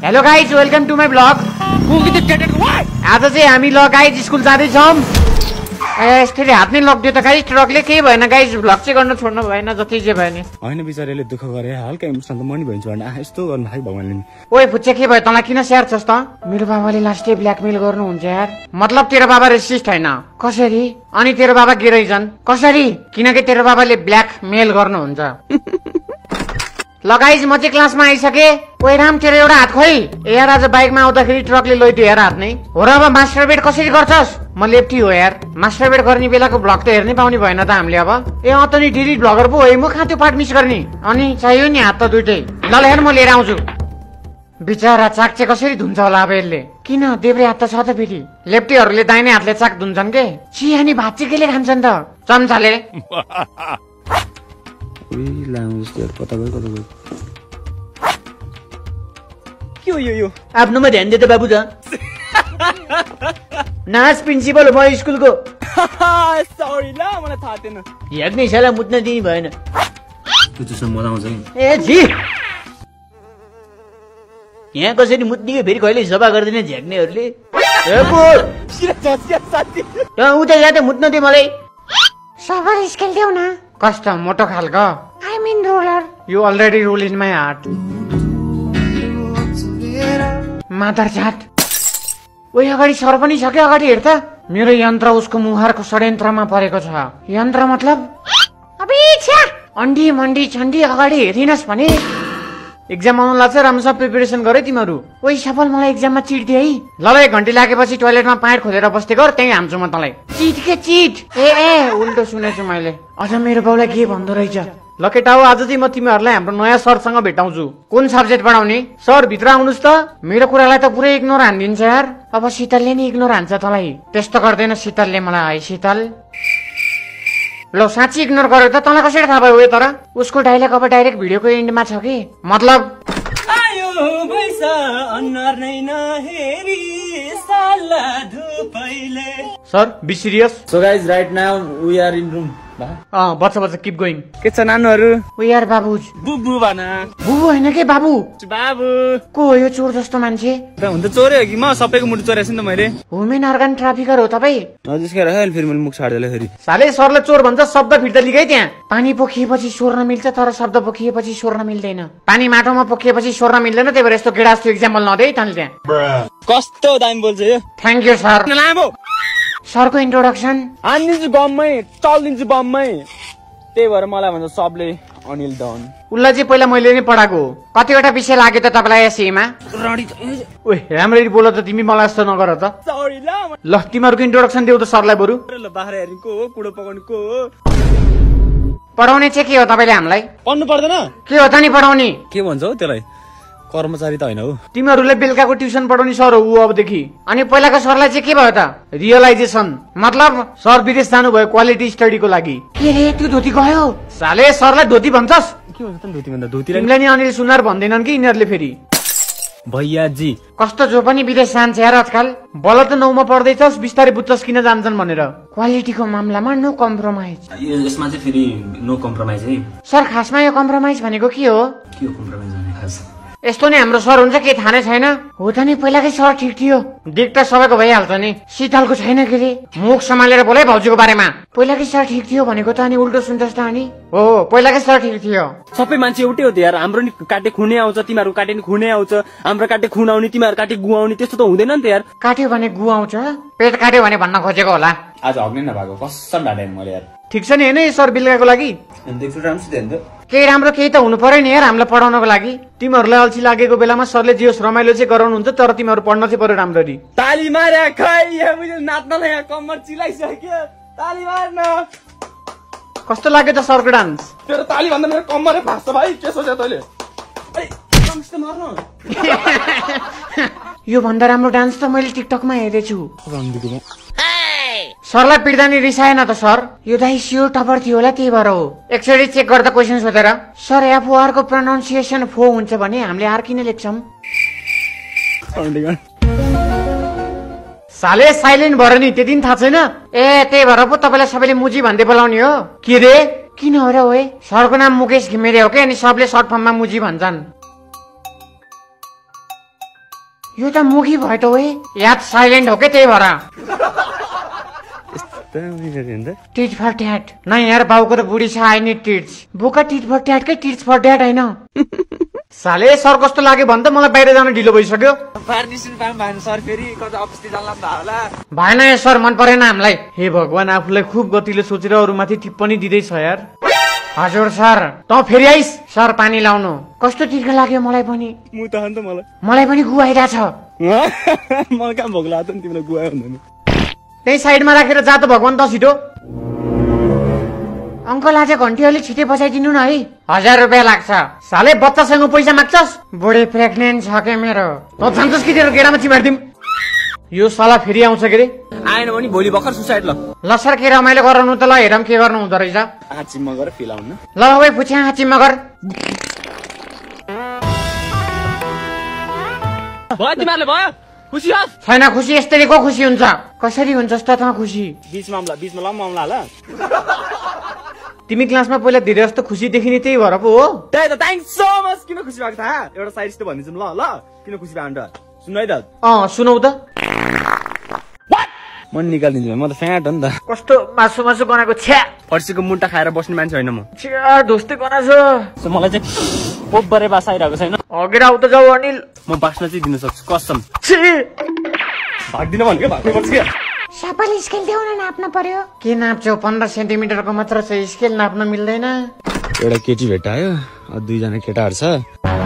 Hello guys, welcome to my blog. आज चाहिँ हामी ल गाइज स्कुल जाँदैछौँ। यसरी हात नै लगिदियो त गाइज ट्रकले। केही भएन गाइज, भ्लग चाहिँ गर्न छोड्नु भएन, जति जे भयो नि। होइन बिचारीले दुःख गरे, हल्का इमोसनल त म नि भइन्छु भने यस्तो गर्नु खाइ भगवानले नि। ओए फुच्चे, के भयो तँलाई? किन स्याहार छस् त? मेरो बाबाले लास्टै ब्ल्याकमेल गर्नुहुन्छ यार। मतलब तेरो बाबा रेसिस्ट होइन? कसरी? अनि तेरो बाबा के रहेछन्? कसरी? किनकि तेरो बाबाले ब्ल्याकमेल गर्नुहुन्छ। ल गाइज, म चाहिँ क्लासमा आइसके। ओए राम, तेरो एउटा हात खोइ। ए यार, आज बाइकमा आउँदाखेरि ट्रकले लैदियो यार हात नै। हो र, अब मास्टर बेड कसरी गर्छस्? म लेफ्टी हो यार। मास्टर बेड गर्ने बेलाको भ्लग त हेर्नै पाउने भएन त हामीले अब। ए अँ त नि, डिलिट भ्लगर पो हो। म कहाँ त्यो पार्ट मिस गर्ने? अनि चाहियो नि हात त दुइटै। ल हेर, म लिएर आउँछु। बिचरा चाक चाहिँ कसरी धुन्छ होला अब यसले? किन देब्रे हात त छ त फेरि। लेफ्टीहरूले दाहिने हातले चाक धुन्छन् के? छि, अनि भात चाहिँ केले खान्छन् त? चम्चाले। के हो यो? आफ्नोमा ध्यान दे त बाबु त। नाच प्रिन्सिपल हो म स्कुलको। सरी ल, मलाई थाहा थिएन। हेर्ने साला मुत्न दिनु भएन। त्यसो मजा आउँछ नि। ए जी, यहाँ कसरी मुत्ने फेरि कहिले सफा गर्दैन झ्याक्नेहरूले। उता यहाँ त मुत्न दियो मलाई। सबर स्केल देऊ न। कस्तो मोटो खालको? I mean roller. You already roll in my heart. मादर जात। ओइ अगाडि सर पनि छ के? अगाडि हेर त। मेरो यन्त्र उसको मुहारको षड्यन्त्रमा परेको छ। यन्त्र मतलब? अबे छ्या, अन्डी मन्डी चण्डी अगाडि हेरिनस् भने। एक्जाम आउनु लाग्छ, राम्रोसँग प्रिपेरेसन गरे तिमीहरू। ओइ सफल, मलाई एक्जाममा चिट दिए है। ल 1 घन्टा लागेपछि टोयलेटमा पाइट खोलेर बस्दै गर, त्यही हाम्छु म तँलाई। चिट के चिट? ए उल्टो सुनेछु मैले। अझ मेरो बाउलाई के भन्दो रहेछ? ल केटा हो, आज चाहिँ म तिमीहरूलाई हाम्रो नयाँ सरसँग भेटाउँछु। कुन सब्जेक्ट पढाउने? सर भित्र आउनुहोस् त। मेरो कुरालाई त पुरै इग्नोर हानिदिन्छ यार। अब शीतलले नि इग्नोर हान्छ तँलाई। त्यस्तो गर्दैन शीतलले मलाई। शीतल ल साँच्ची इग्नोर गरेर त तँलाई कसरी थाहा भयो? तर उसको डाइलग अब डाइरेक्ट भिडियोको एन्डमा छ कि। मतलब आयो भैसा अनुहार नै नहेरी साला धुपैले। Sir be serious. So guys, right now we are in room. बच्चा बच्चा किप गोइङ। के छ नानुहरू? We are बाबुज। बुबु भन। बुबु होइन के बाबु? बाबु को हो यो चोर जस्तो मान्छे? त हुन त चोरै हो कि? म सबैको मुटु चोरेछु नि त मैले। वुमेन अर्गन ट्राफिकर हो तपाईँ? नजिस्केर है, फेरि मैले मुख छाड्दै फेरि। साले सरले चोर भन्छ, शब्द फिर्ता लिगै त्यहाँ। पानी पोखिएपछि स्वर्न मिल्छ, तर शब्द पोखिएपछि स्वर्न मिल्दैन। पानी माटोमा पोखिएपछि स्वर्न मिल्दैन, त्यही भएर यस्तो केडा जस्तो इक्जाम्पल नदे तैँले त्यहाँ। कस्तो दामी बोल्छ यो। Thank you sir. लामो सरको इन्ट्रोडक्सन। हानिदिन्छु बममै, चलिदिन्छु बममै। त्यही भएर मलाई भन्छ सबले अनिल डन। उसलाई चाहिँ पहिला मैले नै पढाएको। कतिवटा विषय लाग्यो त तपाईँलाई एसीमा? ओए राम्ररी बोल त तिमी, मलाई जस्तो नगर त। सरी ल। ल तिमीहरूको इन्ट्रोडक्सन देऊ त सरलाई बरु। ल बाख्रा हेर्नुको हो, कुडो पकाउनुको हो। पढाउने चाहिँ के हो तपाईँले हामीलाई? पढ्नु पर्दैन? के हो त नि पढाउने? के भन्छ हौ त्यसलाई? कर्मचारी त होइन हो। तिमीहरूले बेलुकाको ट्युसन पढाउने सर हो ऊ अबदेखि। अनि पहिलाको सरलाई चाहिँ के भयो त? रियलाइजेसन। मतलब सर विदेश जानुभयो क्वालिटी स्टडीको लागि। के रे त्यो धोती गयो? साले सरलाई धोती भन्छस्? के भन्छ त धोती भन्दा? धोती तिमीलाई नि अनिल सुनार भन्दैनन् कि यिनीहरूले फेरि? भैयाजी कस्तो जो पनि विदेश जान्छ यार आजकल। बल त 9मा पढ्दैछस्, बिस्तारै बुझ्छस् किन जान्छन् भनेर। क्वालिटीको मामलामा नो कम्प्रोमाइज। यसमा चाहिँ फेरि नो कम्प्रोमाइज है सर। खासमा यो कम्प्रोमाइज भनेको के हो? के हो कम्प्रोमाइज भने? खास यस्तो नि हाम्रो सर हुन्छ के थाहा नै छैन? हो त नि, पहिलाकै सर ठिक थियो। देख त सबैको भइहाल्छ नि। शीतलको छैन के रे? मुख सम्हालेर बोले भाउजूको बारेमा। पहिलाकै सर ठिक थियो भनेको त अनि उल्टो सुन्छस् त अनि? हो पहिलाकै सर ठिक थियो। सबै मान्छे एउटै हो त यार। हाम्रो नि काटे खुनै आउँछ, तिमीहरू काटे नि खुनै आउँछ। हाम्रो काटे खुन आउने, तिमीहरू काटे गु आउने, त्यस्तो त हुँदैन नि त यार। काट्यो भने गु आउँछ, पेट काट्यो भने भन्न खोजेको होला। आज हग्नै नभएको कसम ढाडेँ मैले यार। ठिक छ नि होइन यो सर बेलुकाको लागि? देख्छु राम्रो थियो नि त। केही राम्रो केही त हुनु पर्यो नि यार हामीलाई पढाउनको लागि। तिमीहरूलाई अल्छी लागेको बेलामा सरले जे होस् रमाइलो चाहिँ गराउनुहुन्छ, तर तिमीहरू पढ्न चाहिँ पर्यो राम्ररी। ताली मारे खै, यहाँ नाच्नलाई यहाँ कम्मर चिलाइसक्यो। ताली मार्न। कस्तो लाग्यो त सरको डान्स? तेरो ताली भन्दा मेरो कम्मरै भाँच्छ भाइ। के सोचे तैँले? यो भन्दा राम्रो डान्स त मैले टिकटकमा हेरेछु। सरलाई पिट्दा नि रिसाएन त सर? यो दाइ स्योर टपर थियो होला, त्यही भएर हो। एकचोटि चेक गर्दा क्वेसन सोधेर। सर FOR को प्रोनाउन्सिएसन फो हुन्छ भने हामीले आर किन लेख्छौँ? साले साइलेन्ट भएर नि त्यति थाहा छैन? ए त्यही भएर पो तपाईँलाई सबैले मुजी भन्दै बोलाउने हो? के रे? किन हो र? ओए सरको नाम मुकेश घिमिरे हो कि, अनि सबले सर्ट फर्ममा मुजी भन्छन्। यो त मुखी भयो त ओए याद साइलेन्ट हो के त्यही भएर टिट फर ट्याट नै यार बाउको त बुढी छ आइने टिट्स बोका टिट फर ट्याटकै टिट्स फर ट्याट होइन साले सर कस्तो लाग्यो भन् त मलाई बाहिर जान ढिलो भइसक्यो भएन यो सर मन परेन हामीलाई हे भगवान आफूलाई खुब गतिले सोचेर अरूमाथि टिप्पणी दिँदैछ यार हजुर सर त फेरि आइस सर पानी लाउनु कस्तो टिर्खा लाग्यो मलाई पनि मलाई पनि गुवाइरहेछ मलाई कहाँ भोक लाग्यो नि तिमीलाई गुवा हुँदैन त्यही साइडमा राखेर जा त भगवान त छिटो अङ्कल आज घन्टी अलिक छिटै बसाइदिनु न है 1000 रुपियाँ लाग्छ साले बच्चासँग पैसा माग्छस् बुढी प्रेग्नेन्ट छ के मेरो त जान्छस् कि तेरो गेडामा चिमार्दिम यो साला फेरि आउँछ के रे आएन भने भोलि भर्खर सुसाइड ल सर के रमाइलो गराउनु त ल हेरौँ के गर्नु हुँदो रहेछ हाचिममा गएर फिलाउन ल भाइ पुछ्या हाचिममा गर भयो तिमीहरूले भयो खुसी होस् छैन खुसी यस्तै को खुसी हुन्छ कसरी हुन्छस् त खुसी बीचमा लाउँ ल तिमी क्लासमा पहिला धेरै जस्तो खुसी देखिने त्यही भएर पो हो त्यही त थ्याङ्क्स सो मच किन खुसी भएको थाहा एउटा साइड त भनिदिन्छु ल किन खुसी भएको सुन है त सुनौ त मन निकालिदिन्छु म त फ्याट हो नि त कस्तो मासु मासु बनाएको छ्या फर्सीको मुन्टा खाएर बस्ने मान्छे होइन म छ्या दोस्तै बनाएको मलाई चाहिँ पोपरे बास आइरहेको छैन अघि आउ त जाऊ अनिल म बाँच्न चाहिँ दिन सक्छु कसम छी भाग्दिन भनेको भाग्नुपर्छ क्या सापाले स्केल देउन नाप्न पर्यो के नाप्छौ 15 सेन्टिमिटरको मात्र छ स्केल नाप्न मिल्दैन एउटा केटी भेटायो दुईजना केटाहरू छ